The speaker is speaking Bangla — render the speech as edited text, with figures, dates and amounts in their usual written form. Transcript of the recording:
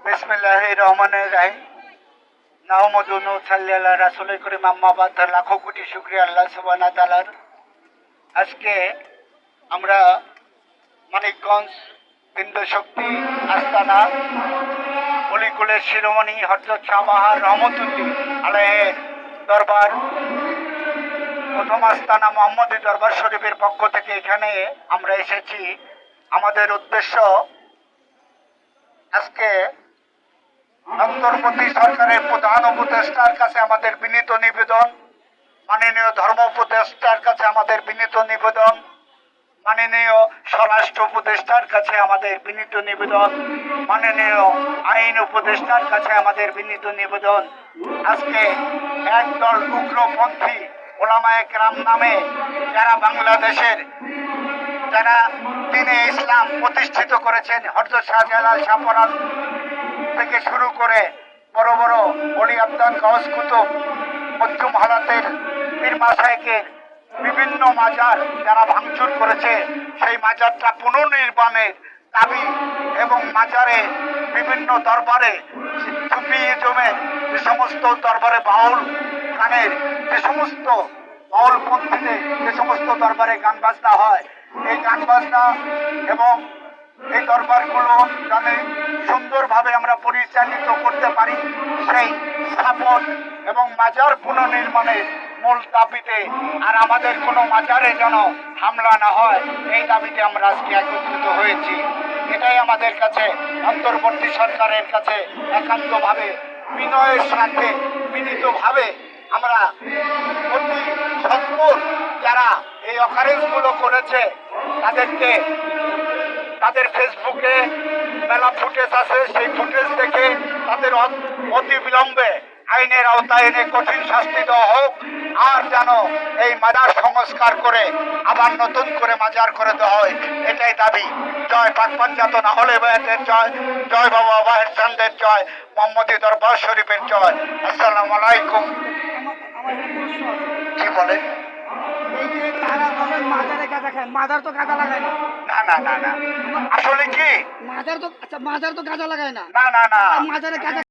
বিসমিল্লাহির রহমানির রহিম। নাহমাদু ওয়া নুসাল্লি আলা রাসূলিল কারীম, আম্মা বাদ। লাখো কোটি শুকরিয়া আল্লাহ সুবহানাহু ওয়া তাআলার। আজকে আমরা মানিকগঞ্জ বিন্দু শক্তি আস্তানা অলিকুলের শিরোমণি হযরত শাহ বাহার রহমতুল্লাহ আলাইহির দরবার প্রথম আস্তানা মোহাম্মদী দরবার শরীফের পক্ষ থেকে এখানে আমরা এসেছি। আমাদের উদ্দেশ্য আজকে অন্তর্বর্তী সরকারের প্রধান উপদেষ্টার কাছে আমাদের বিনীত নিবেদন, মাননীয় ধর্ম উপদেষ্টার কাছে আমাদের বিনীত নিবেদন, মাননীয় স্বরাষ্ট্র উপদেষ্টার কাছে আমাদের বিনীত নিবেদন, মাননীয় আইন উপদেষ্টার কাছে আমাদের বিনীত নিবেদন। আজকে একদল উগ্রপন্থী ওলামায়ে কেরাম নামে যারা বাংলাদেশের যারা দ্বীনে ইসলাম প্রতিষ্ঠিত করেছেন, হযরত শাহজালাল শাহপরাণ থেকে শুরু করে বড় বড় অলি আব্দাল গাউস কুতুব মধ্যম হালাতের পীর মাশায়েখের বিভিন্ন মাজার যারা ভাঙচুর করেছে, সেই মাজারটা পুনর্নির্মাণের দাবি এবং মাজারে বিভিন্ন দরবারে সুফিজমের যে সমস্ত দরবারে বাউল গানের যে সমস্ত বাউল পন্থীতে যে সমস্ত দরবারে গান বাজনা হয়, এই গান বাজনা এবং এই দরবারগুলো যেন সুন্দরভাবে আমরা পরিচালিত করতে পারি, সেই স্থাপন এবং মাজার পুনর্নির্মাণের মূল দাবিতে আর আমাদের কোনো মাজারে যেন হামলা না হয়, এই দাবিতে আমরা আজকে একত্রিত হয়েছি। এটাই আমাদের কাছে অন্তর্বর্তী সরকারের কাছে একান্তভাবে বিনয়ের সাথে বিনীতভাবে আমরা অতি সত্তর যারা এই অকারেন্সগুলো করেছে তাদেরকে, তাদের ফেসবুকে মেলা ফুটেজ আছে, সেই ফুটেজ দেখে তাদের অতি বিলম্বে আইনের আওতায় এনে কঠিন শাস্তি দেওয়া হোক, আর যেন এই মাজার সংস্কার করে আবার নতুন করে মাজার করে দেওয়া হয়, এটাই দাবি। জয় পাক পাঞ্জাতন আহলে বায়াতের জয়, জয় বাবা বাহের চাঁদের জয়, মোহাম্মদী দরবার শরীফের জয়। আসসালামু আলাইকুম। কি বলে? মাজার তো গাঁজা লাগায় না। না না না না, আসলে কি মাজার তো গাঁজা লাগায় না। না না না, মাজারে গাঁজা